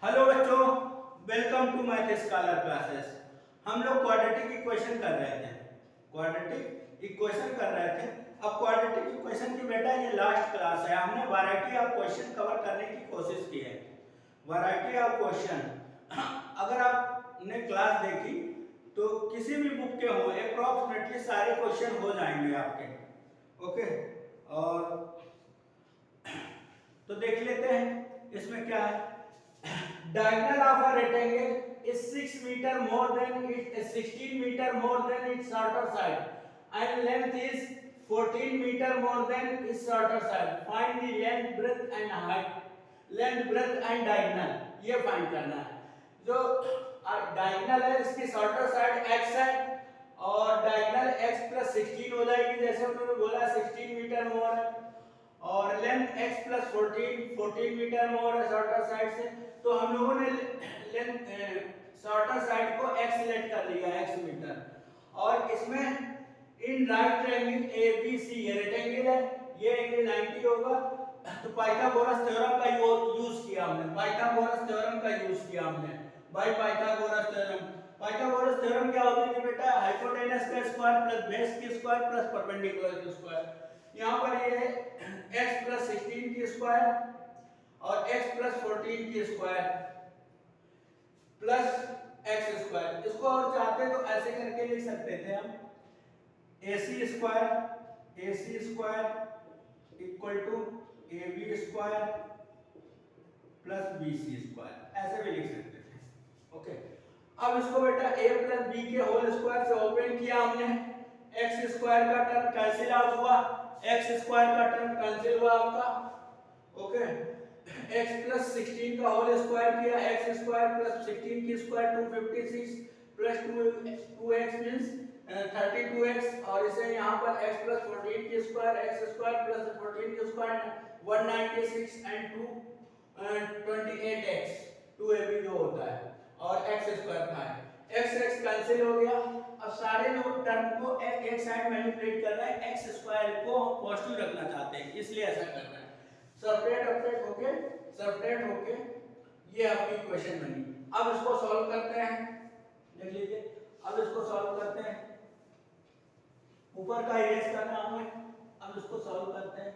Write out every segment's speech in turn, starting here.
Hello बच्चों, welcome to Math Scholar classes. हम लोग क्वाड्रेटिक इक्वेशन कर रहे थे। अब क्वाड्रेटिक इक्वेशन की बेटा ये लास्ट क्लास है। हमने वैरायटी ऑफ क्वेश्चन कवर करने की कोशिश की है। वैरायटी ऑफ क्वेश्चन अगर आपने क्लास देखी तो किसी भी बुक के हो अप्रॉक्सीमेटली सारे क्वेश्चन हो जाएंगे आपके। ओके, और तो देख लेते हैं इसमें क्या है। Diagonal of a rectangle is 6 meter more than its 16 meter more than its shorter side, and length is 14 meter more than its shorter side. Find the length, breadth and height. Length, breadth and diagonal ये find करना है। जो diagonal है इसकी shorter side x है और diagonal x plus 16 हो जाएगी, जैसे उन्होंने बोला 16 मीटर मोर है, और length x plus 14 metre more है शॉर्टर साइड से। तो हम लोगों ने लेंथ शॉर्टर साइड को x सेलेक्ट कर लिया x मीटर, और इसमें इन राइट ट्रायंगल ABC ये रेक्टेंगल है, ये एंगल 90 होगा। तो पाइथागोरस थ्योरम का यूज किया हमने, बाय पाइथागोरस थ्योरम क्या होती है बेटा? हाइपोटेनस का स्क्वायर प्लस बेस की स्क्वायर प्लस परपेंडिकुलर की स्क्वायर। यहाँ पर ये है x प्लस 16 की स्क्वायर और x प्लस 14 की स्क्वायर प्लस x स्क्वायर। इसको और चाहते तो ऐसे करके लिख सकते थे हम, AC square equal to AB square plus BC square, ऐसे भी लिख सकते थे। ओके, अब इसको बेटा a प्लस b के होल स्क्वायर से ओपन किया हमने। x स्क्वायर का टर्म कैंसिल आउट हुआ, आपका। ओके, x प्लस 16 का होल स्क्वायर किया, x स्क्वायर प्लस 16 की square 256 plus 2x means 32x, और इसे यहाँ पर x प्लस 14 की स्क्वायर, x स्क्वायर प्लस 14 की स्क्वायर 196 एंड 28x 2ab जो होता है, और x स्क्वायर था, x कैंसिल हो गया। अब सारे लोग टर्म को एक साइड मैनिपुलेट कर रहे हैं, x स्क्वायर को पॉजिटिव रखना चाहते हैं, इसलिए ऐसा कर रहे हैं। सेपरेट होके ये आपकी इक्वेशन बनी। अब इसको सॉल्व करते हैं, देख लीजिए। अब इसको सॉल्व करते हैं, ऊपर का इरेज का नाम है। अब इसको सॉल्व करते हैं।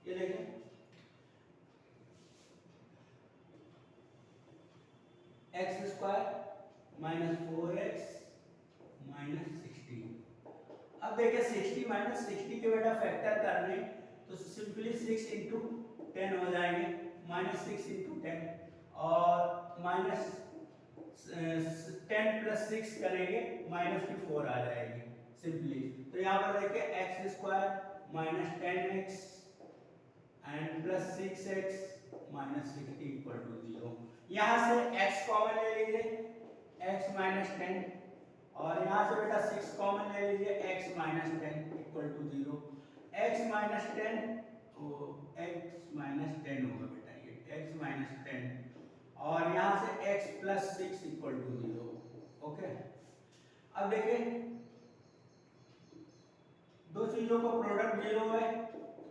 ये देखिए, x square minus 4x minus 16। अब देखिए 60 माइनस 60 के बेटा फैक्टर करने तो सिंपली 6 इंटू 10 हो जाएंगे, माइनस 6 इंटू 10, और माइनस 10 प्लस 6 करेंगे माइनस की 4 आ जाएगी सिंपली। तो यहाँ पर देखिए x square minus 10x and plus 6x minus 60 equal to 0। यहाँ से x कॉमन ले लीजिए, x माइनस 10, और यहाँ से बेटा 6 कॉमन ले लीजिए, x minus 10 equal to 0। x minus 10 तो x माइनस 10 होगा बेटा, ये x माइनस 10, और यहाँ से x plus 6 equal to 0। Okay, अब देखिए दो चीजों का प्रोडक्ट 0 है,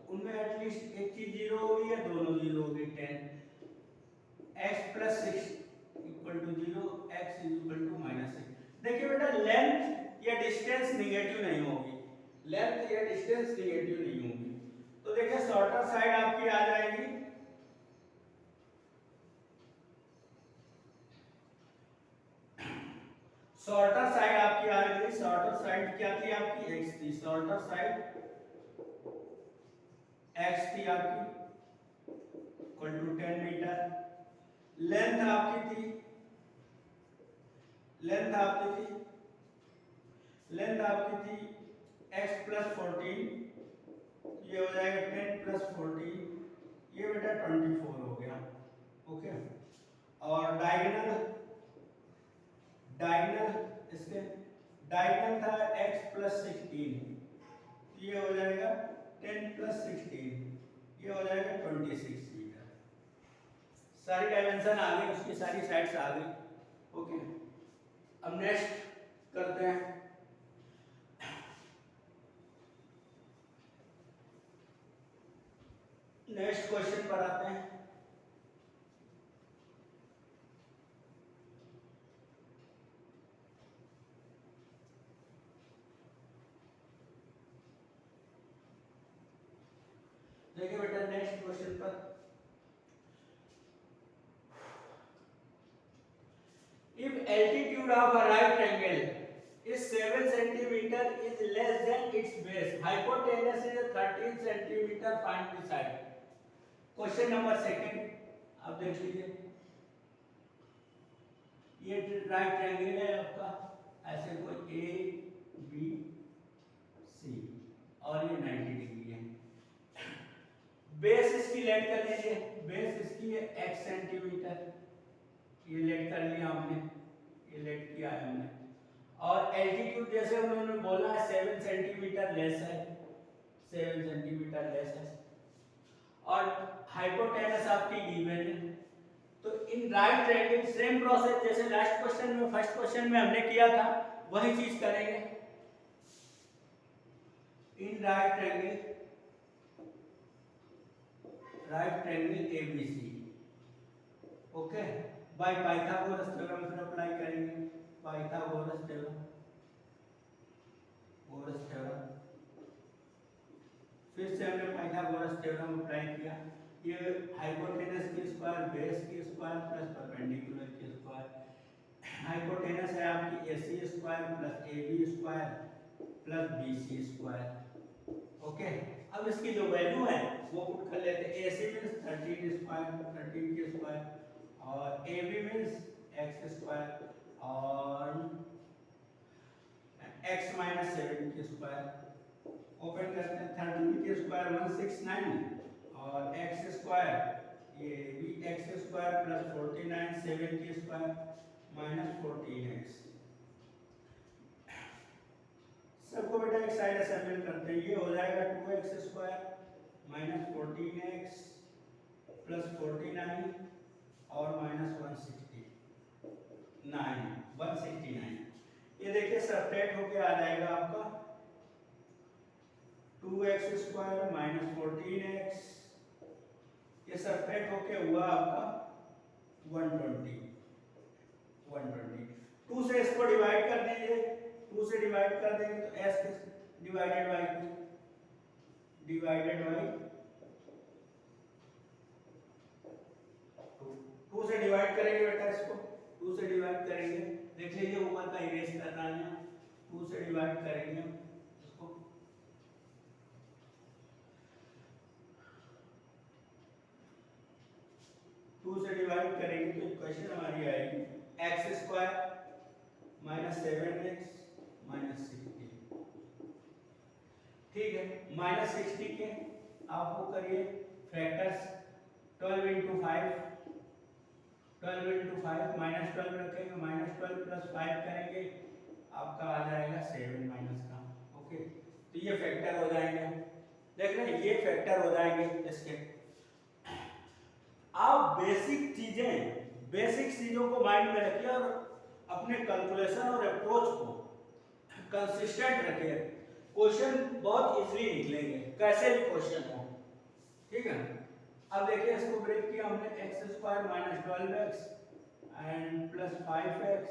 उनमें एटलीस्ट एक चीज 0 होगी या दोनों 0 होगी। 10 x plus 6 equal to 0, x is equal to minus 6। देखिए बेटा लेंथ या डिस्टेंस निगेटिव नहीं होगी, तो देखिए शॉर्टर साइड आपकी आ जाएगी शॉर्टर साइड क्या थी आपकी? x थी। शॉर्टर साइड x थी आपकी इक्वल टू 10 मीटर। लेंथ आपकी थी x प्लस 14, ये हो जाएगा 10 प्लस 14, ये बेटा 24 हो गया। ओके, और इसके डायगोनल था x प्लस 16, ये हो जाएगा 10 प्लस 16, ये हो जाएगा 26 मीटर। सारी डायमेंशन आ गई, उसकी सारी साइड्स आ गई। ओके, अब नेक्स्ट करते हैं। नेक्स्ट क्वेश्चन पर आते हैं। देखिए बेटा नेक्स्ट क्वेश्चन पर, if altitude of a right triangle is 7 centimeter is less than its base, hypotenuse is 13 centimeter, find the side। Question number second आप देख लीजिए, ये राइट ट्रायंगल है आपका, ऐसे कोई ए बी सी और ये 90 डिग्री है। बेस इसकी लेट कर लीजिए, बेस इसकी है x सेंटीमीटर, ये लेट कर लिया हमने, ये लेट किया है हमने। और एल्टीट्यूड जैसे उन्होंने बोला है 7 सेंटीमीटर लेस है, 7 सेंटीमीटर लेस है, और हाइपोटेनस आपकी गिवन है। तो इन राइट ट्रायंगल सेम प्रोसेस जैसे लास्ट क्वेश्चन में, फर्स्ट क्वेश्चन में हमने किया था, वही चीज करेंगे। इन right triangle ABC, okay, by Pythagoras theorem फिर अप्लाई करेंगे, पाइथागोरस थ्योरम, फिर से हमने पाइथागोरस थ्योरम अप्लाई किया। ये हाइपोटेनस की स्क्वायर, बेस की स्क्वायर प्लस परपेंडिकुलर की स्क्वायर। हाइपोटेनस है आपकी AC square plus AB square plus BC square, okay. अब इसकी जो वैल्यू है वो पुट कर लेते हैं। AC मींस 13 स्क्वायर, 13 की स्क्वायर, और AB मींस x स्क्वायर और x माइनस 7 की स्क्वायर। ओपन करते हैं, 13 की स्क्वायर 169 और x स्क्वायर ये भी x स्क्वायर प्लस 49 7 की स्क्वायर माइनस 14x। सबको बेटा एक साइड असेंबल करते हैं, ये हो जाएगा 2x square minus 14x plus 49 और माइनस 169। ये देखिए सब्ट्रैक्ट होके आ जाएगा आपका 2x स्क्वायर माइनस 14x, ये सब्ट्रैक्ट होके हुआ आपका 120। 2 से इसको डिवाइड कर दीजिए, 2 से डिवाइड कर देंगे तो s divided by 2 divided by 2 से डिवाइड करेंगे बेटा, इसको 2 से डिवाइड करेंगे, देख लीजिए ऊपर का इरेज करना है, 2 से डिवाइड करेंगे इसको, से डिवाइड करेंगे तो इक्वेशन हमारी आएगी x square minus 7x minus 60। ठीक है, माइनस 60 के आपको करिए फैक्टर्स, 12 इंटू 5 माइनस 12 रखेंगे, माइनस 12 प्लस 5 करेंगे, आपका आ जाएगा 7 माइनस का। ओके, तो ये फैक्टर हो जाएंगे, देख रहे हैं, ये फैक्टर हो जाएंगे इसके। आप बेसिक चीजों को माइंड में रखिए और अपने कैलकुलेशन और अप्रोच को कंसिस्टेंट रखिए, क्वेश्चन बहुत इजीली निकलेंगे, कैसे भी क्वेश्चन हो। ठीक है, अब देखिए इसको ब्रेक किया हमने, x square minus 12x and plus 5x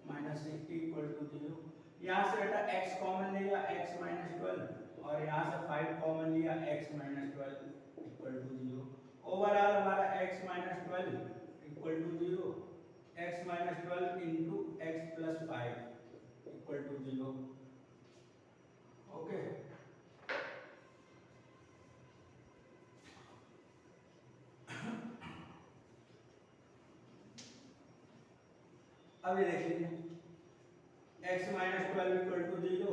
minus 60 equal to 0। यहाँ से बेटा x कॉमन लिया, x माइनस 12, और यहाँ से 5 कॉमन लिया, x minus 12 equal to 0। Overall हमारा x minus 12 equal to 0, x minus 12 into x plus 5 equal to 0। Okay, अब ये देख लीजिए, x minus 12 equal to 0,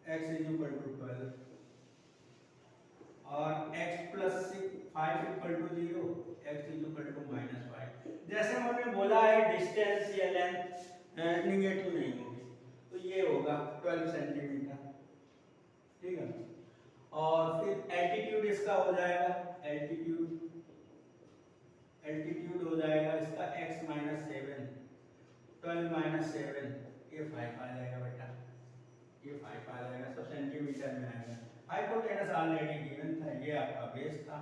x is equal to 12, और x plus 5 equal to 0, x is equal to minus 5। जैसे हमने बोला है डिस्टेंस या लेंथ निगेटिव नहीं होगी, तो ये होगा 12 सेंटीमीटर। ठीक है, और फिर एल्टीट्यूड इसका हो जाएगा, एल्टीट्यूड हो जाएगा इसका x माइनस 7, 12 माइनस 7 ये 5 आ जाएगा बेटा, ये 5 आ जाएगा, सब सेंटीमीटर में आएगा। हाइपोटेनस ऑलरेडी गिवन था, ये आपका बेस था,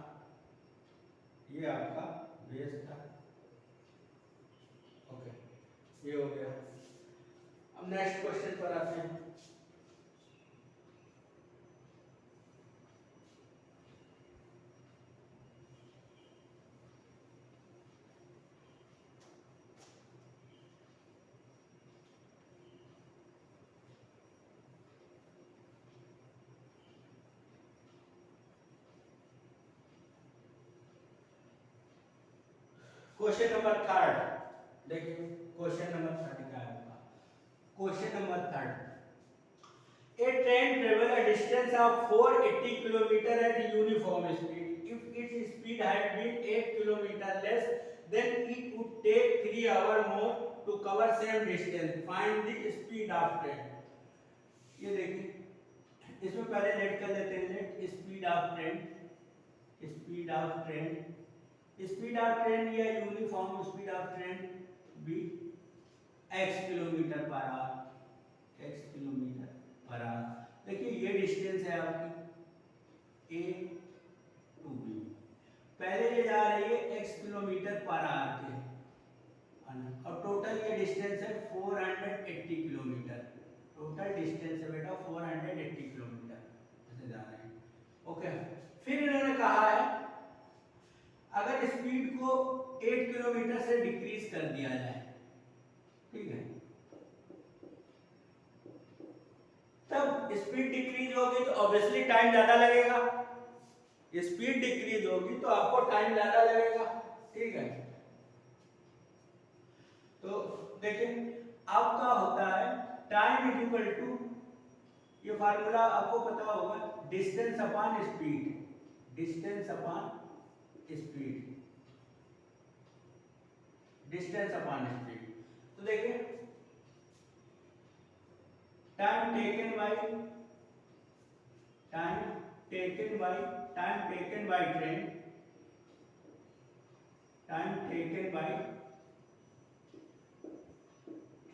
ये आपका बेस था। ओके, ये हो गया। अब नेक्स्ट क्वेश्चन पर आते हैं। क्वेश्चन नंबर थर्ड देखिए, क्वेश्चन नंबर थर्ड क्या है? Question number third, a train travel a distance of 480 km at uniform speed. If its speed had been 8 km less, then it would take 3 hours more to cover same distance. Find the speed of train. ये देखिए, इसमें पहले late कर लेते हैं, late speed of train, speed of train, speed of train या uniform speed of train be x kilometre per hour, x kilometre per hour. देखिए ये डिस्टेंस है आपकी a टू b, पहले ये जा रही है x किलोमीटर पर आवर के, और टोटल ये डिस्टेंस है 480 किलोमीटर, टोटल डिस्टेंस है बेटा 480 किलोमीटर ऐसे जा रहे हैं। ओके, फिर इन्होंने कहा है अगर स्पीड को 8 किलोमीटर से डिक्रीज कर दिया जाए, ठीक है, तब स्पीड डिक्रीज होगी तो ऑब्वियसली टाइम ज्यादा लगेगा, स्पीड डिक्रीज होगी तो आपको टाइम ज्यादा लगेगा, ठीक है। तो देखिए आपका होता है टाइम इज इक्वल टू, ये फार्मूला आपको पता होगा, distance upon speed, distance upon speed, distance upon speed. तो देखिए time taken by train, time taken by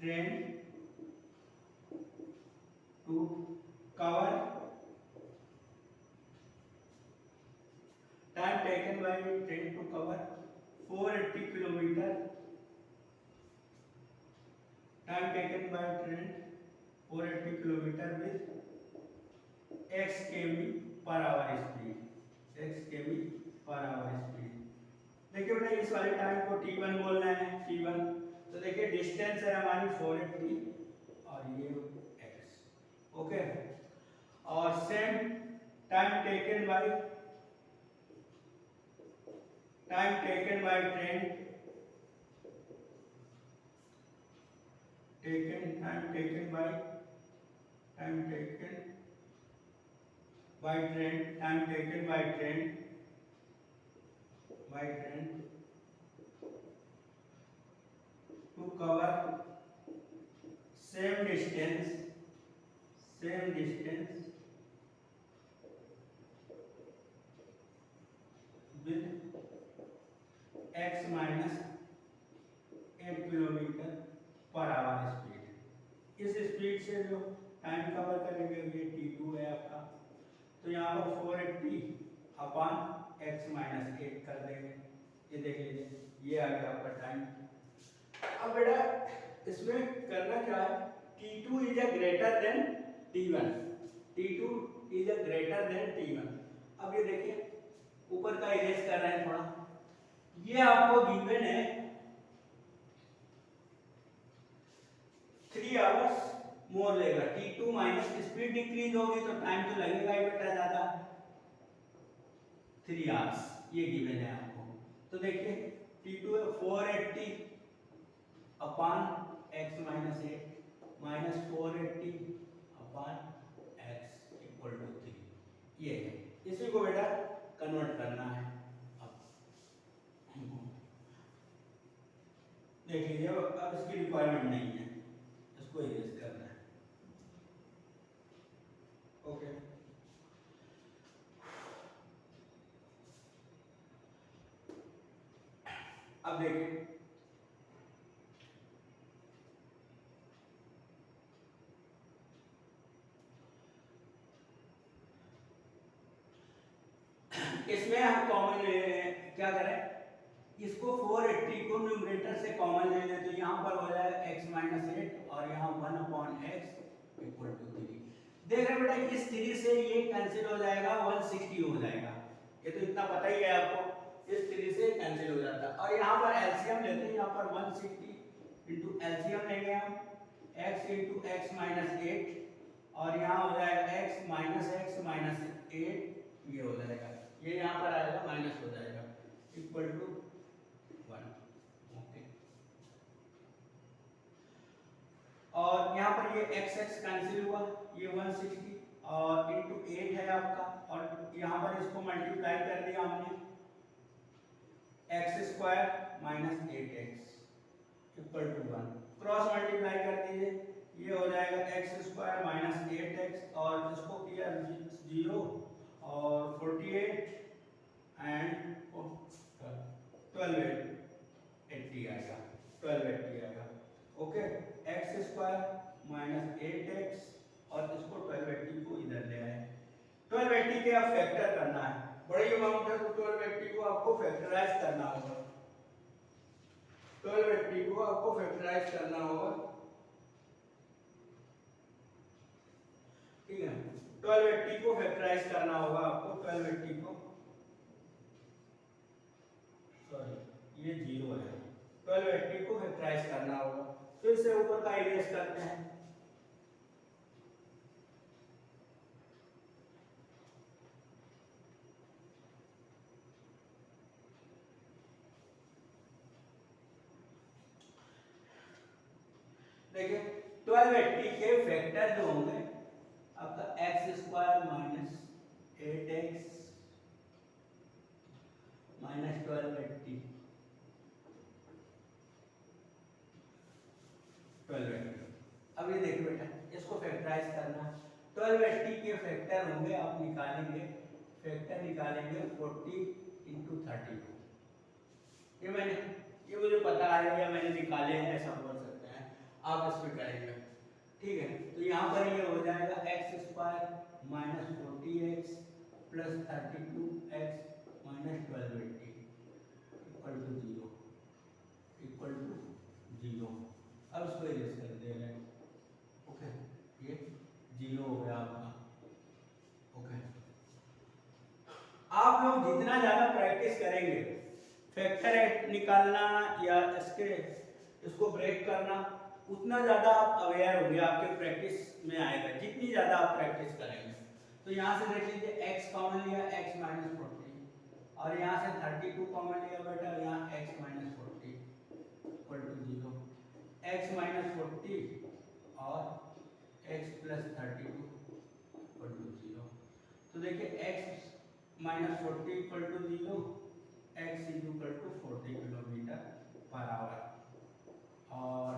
train to cover, time taken by train to cover 480 kilometre, time taken by train 480 kilometre with x km per hour speed, x km per hour speed. देखिए बेटा इस वाले time को t1 बोलना है, t1। तो देखिए distance है हमारी 480 और ये x, ओके। और same time taken by train, time taken by train to cover same distance with x minus 8 kilometre per hour speed. इस स्पीड से जो टाइम कवर करेंगे ये t2 है आपका, तो यहाँ पर 480 अपॉन x माइनस 8 कर देंगे, ये देख लीजिए ये आ गया आपका टाइम। अब बेटा इसमें करना क्या है, t2 is a greater than t1, t2 is a greater than t1। अब ये देखिए ऊपर का इरेज कर रहे हैं थोड़ा, ये आपको गिवन है 3 आवर्स मोर लेगा, t2 माइनस स्पीड डिक्रीज होगी तो टाइम तो लगेगा ही बेटा ज्यादा, 3 आवर्स ये गिवन है आपको। तो देखिए t2 है 480 upon x minus 8 minus 480 upon x equal to 3, ये है, इसी को बेटा कन्वर्ट करना है। देख लीजिए अब इसकी रिक्वायरमेंट नहीं है, इसको इरेज करना है, ओके। अब देखिए इसमें हम कॉमन क्या करें, इसको 480 को न्यूमरेटर से कॉमन ले लें तो यहाँ पर हो जाएगा x माइनस 8 और यहाँ 1/x इक्वल टू 3। देख रहे बेटा इस 3 से ये कैंसिल हो जाएगा, 160 हो जाएगा, ये तो इतना पता ही है आपको, इस 3 से कैंसिल हो जाता है। और यहाँ पर एलसीएम लेते हैं, यहाँ पर 160 इंटू एलसीएम लेंगे हम x इंटू एक्स माइनस 8 और यहाँ हो जाएगा x माइनस 8, ये हो जाएगा, ये यहाँ पर आएगा माइनस हो जाएगा इक्वल टू 1। ओके, और यहाँ पर ये x कैंसिल हुआ, ये 160 और इंटू 8 है आपका, और यहाँ पर इसको मल्टीप्लाई कर दिया हमने, x square minus 8x equal to 1, cross multiply कर दीजिए, ये हो जाएगा x स्क्वायर माइनस 8x और इसको किया 0 और 48 एंड 1280 आएगा, 1280 आएगा। Okay, x square minus 8x और इसको 1280 को इधर ले आए, 1280 के आप फैक्टर करना है, बड़ी अमाउंट है तो 1280 को आपको फैक्टराइज करना होगा, 1280 को आपको फैक्टराइज करना होगा, ठीक है, 1280 को फैक्टराइज करना होगा आपको, 1280 को, सॉरी ये 0 है, 1280 को फैक्टराइज करना होगा, फिर से ऊपर का इरेज करते हैं, देखिए 1280 के फैक्टर जो होंगे आपका x square minus 8x minus 1280, 1280। अब ये देखिए बेटा इसको फैक्टराइज करना, 1280 के फैक्टर होंगे, आप निकालेंगे, फैक्टर निकालेंगे 40 इंटू 32, ये मुझे पता है या मैंने निकाले हैं, ऐसा बोल सकते हैं आप, इस पे करेंगे, ठीक है। तो यहाँ पर ये हो जाएगा x square minus 40x plus 32x minus 1280 equal to 0, equal to 0। अब इसको इरेज कर दे रहे हैं, ओके, ये 0 हो गया आपका। ओके, आप लोग जितना ज़्यादा प्रैक्टिस करेंगे फैक्टर निकालना या इसको ब्रेक करना, उतना ज़्यादा आप अवेयर होंगे, आपके प्रैक्टिस में आएगा जितनी ज़्यादा आप प्रैक्टिस करेंगे। तो यहाँ से देख लीजिए x कॉमन लिया, x माइनस 40 और यहाँ से 32 कॉमन लिया बेटा, यहाँ x minus 40 equal to 0, x minus 40 और x प्लस 32 इक्वल टू 0। तो देखिए x minus 40 equal to 0, x is equal to 40 kilometre per hour और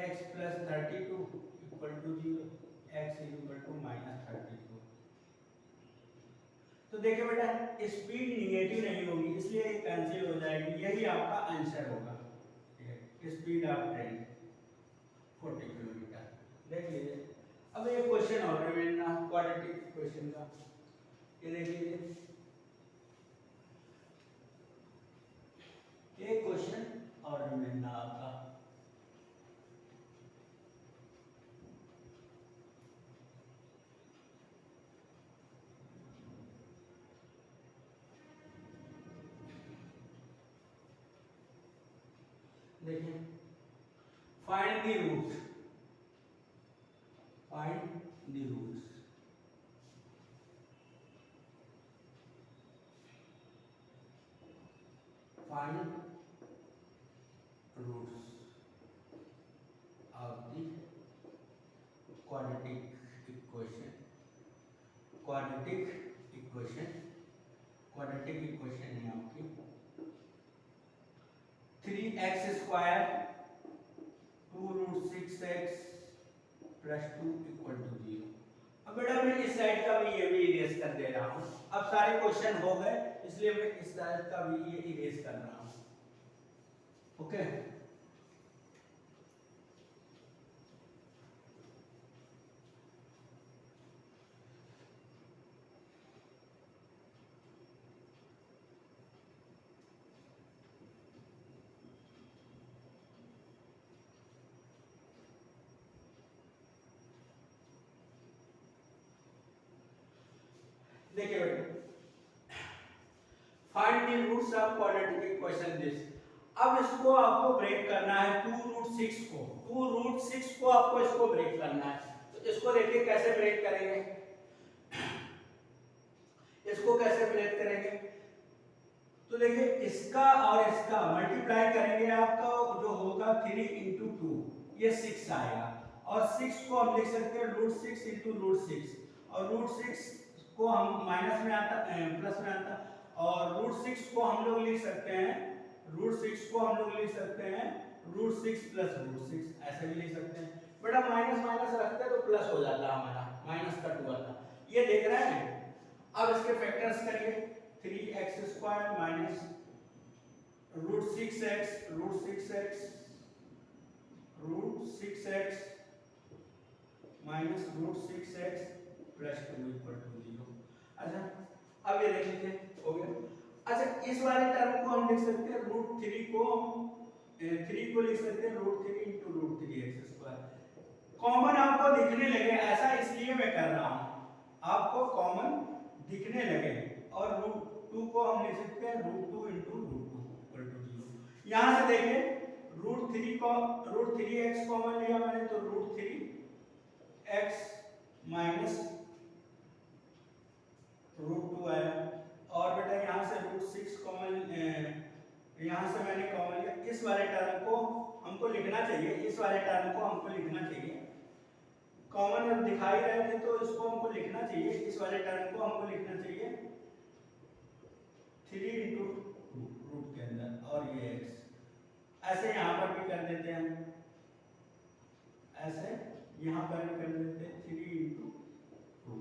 x plus 32 equal to 0, x is equal to minus 32। तो देखिए बेटा स्पीड निगेटिव नहीं होगी इसलिए ये कैंसिल हो जाएगी, यही आपका आंसर होगा, स्पीड ऑफ ट्रेन 40 किलोमीटर। देख लीजिए, अब ये क्वेश्चन और रिमेंडर क्वाड्रेटिक क्वेश्चन का, ये देख लीजिए, एक क्वेश्चन और रिमेंडर आपका, देखिए, find the root, find the roots, find roots of the quadratic equation, quadratic equation, quadratic equation है आपकी 3x square 2 root 6x plus 2 equal to 0। अब बेटा मैं इस साइड का भी ये भी इरेज कर दे रहा हूँ, अब सारे क्वेश्चन हो गए इसलिए मैं इस साइड का भी ये इरेज कर रहा हूँ, ओके। देखिए बेटा, find the roots of quadratic equation this. अब इसको आपको ब्रेक करना है 2√6 को, 2√6 को आपको इसको ब्रेक करना है। तो इसको देखिए कैसे ब्रेक करेंगे, इसको कैसे ब्रेक करेंगे। तो देखिए इसका और इसका मल्टीप्लाई करेंगे, आपका जो होगा 3 × 2 ये 6 आएगा, और 6 को हम लिख सकते हैं √6 × √6, और √6 को हम माइनस में आता प्लस में आता, और √6 को हम लोग लिख सकते हैं, √6 को हम लोग लिख सकते हैं √6 + √6, ऐसे भी लिख सकते हैं। बेटा माइनस माइनस रखते हैं तो प्लस हो जाता है हमारा, माइनस का 2 आता, ये देख रहे हैं। अब इसके फैक्टर्स करिए, 3x² - √6x √6x √6x - √6x + 2 = 0। अच्छा अब ये देख लीजिए हो गया। अच्छा इस वाले टर्म को हम लिख सकते हैं √3 को, 3 को लिख सकते हैं √3 × √3x²। कॉमन आपको दिखने लगे, ऐसा इसलिए मैं कर रहा हूं, आपको कॉमन दिखने लगे, और √2 को हम लिख सकते हैं √2 × √2 = 0। यहां से देखिए √3 को √3x कॉमन लिया मैंने, तो √3x - √2 आया। और बेटा यहाँ से √6 कॉमन, यहाँ से मैंने कॉमन लिया, इस वाले टर्म को हमको लिखना चाहिए, इस वाले टर्म को हमको लिखना चाहिए, कॉमन दिखाई रहे थे तो इसको हमको लिखना चाहिए, इस वाले टर्म को हमको लिखना चाहिए 3 × रूट के अंदर, और ये x ऐसे यहाँ पर भी कर देते हैं, ऐसे यहाँ पर भी कर देते हैं 3 × 2।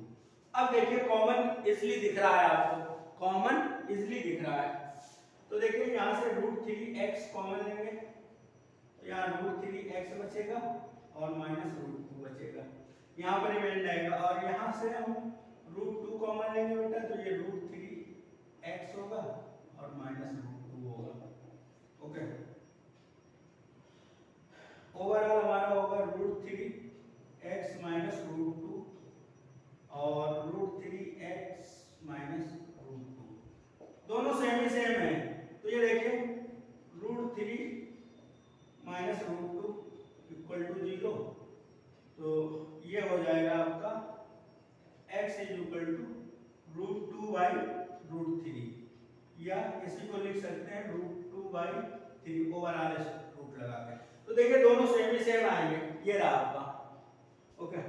अब देखिए कॉमन इजली दिख रहा है आपको, कॉमन इजली दिख रहा है। तो देखिए यहाँ से √3x कॉमन लेंगे, तो यहाँ √3x बचेगा और -√2 बचेगा, यहाँ पर रिमाइंड आएगा, और यहाँ से हम √2 कॉमन लेंगे बेटा, तो ये √3x होगा और -√2 होगा। ओके, ओवरऑल हमारा होगा √3x - √2 और √3x - √2, दोनों सेम ही सेम है। तो ये देखिए √3 - √2 = 0, तो ये हो जाएगा आपका x = √2/√3, या इसी को लिख सकते हैं √2/3 ओवरऑल रूट लगा के। तो देखिए दोनों सेम ही सेम आएंगे, ये रहा आपका। ओके,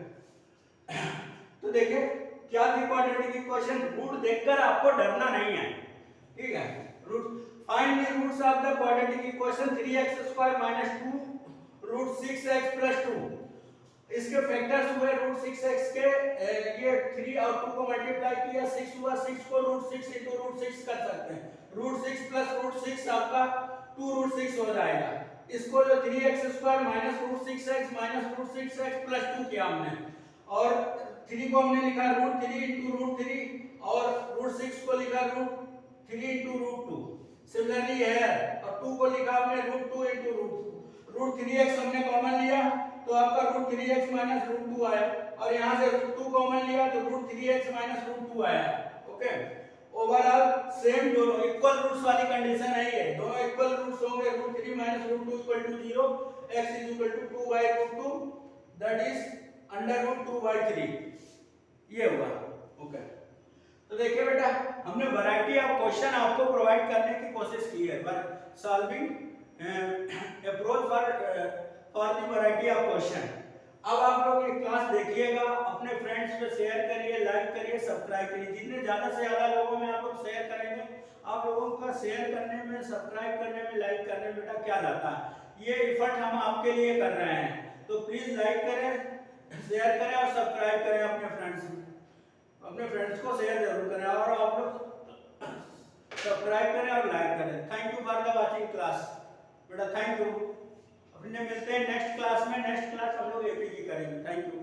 तो देखिए क्या थी क्वाड्रेटिक इक्वेशन, रूट देखकर आपको डरना नहीं है, ठीक है। Root find the roots of the quadratic equation 3x² - 2 √6x + 2। इसके फैक्टर्स हुए √6x के, ये 3 और 2 को मल्टीप्लाई किया 6 हुआ, 6 को √6 × √6 कर सकते हैं, √6 + √6 आपका 2√6 हो जाएगा। इसको जो 3x² - √6x - √6x + 2 किया हमने, और 3 को हमने लिखा √3 × √3 और √6 को लिखा √3 × √2। सिमिलरली है, और 2 को लिखा हमने √2 × √3x हमने कॉमन लिया, तो आपका √3x - √2 आया, और यहाँ से √2 कॉमन लिया तो √3x - √2 आया। ओके, ओवरऑल सेम, दोनों इक्वल रूट्स वाली कंडीशन है ये, दोनों इक्वल रूट्स होंगे, √3 - √2 = 0, x = 2/√2, दैट इज √2/3, ये हुआ। ओके, तो देखिए बेटा हमने वैरायटी ऑफ क्वेश्चन आपको प्रोवाइड करने की कोशिश की है, पर solving approach for the variety of question. अब आप लोग ये क्लास देखिएगा, अपने फ्रेंड्स पे शेयर करिए, लाइक करिए, सब्सक्राइब करिए, जितने ज़्यादा से ज़्यादा लोगों में आप लोग शेयर करेंगे, आप लोगों का शेयर करने में, सब्सक्राइब करने में, लाइक करने में बेटा क्या जाता है, ये एफर्ट हम आपके लिए कर रहे हैं। तो प्लीज़ लाइक करें, शेयर करें और सब्सक्राइब करें अपने फ्रेंड्स को शेयर जरूर करें, और आप लोग सब्सक्राइब करें और लाइक करें। Thank you for the watching class बेटा, थैंक यू। अपने मिलते हैं नेक्स्ट क्लास में, नेक्स्ट क्लास हम लोग एपी की करेंगे। Thank you.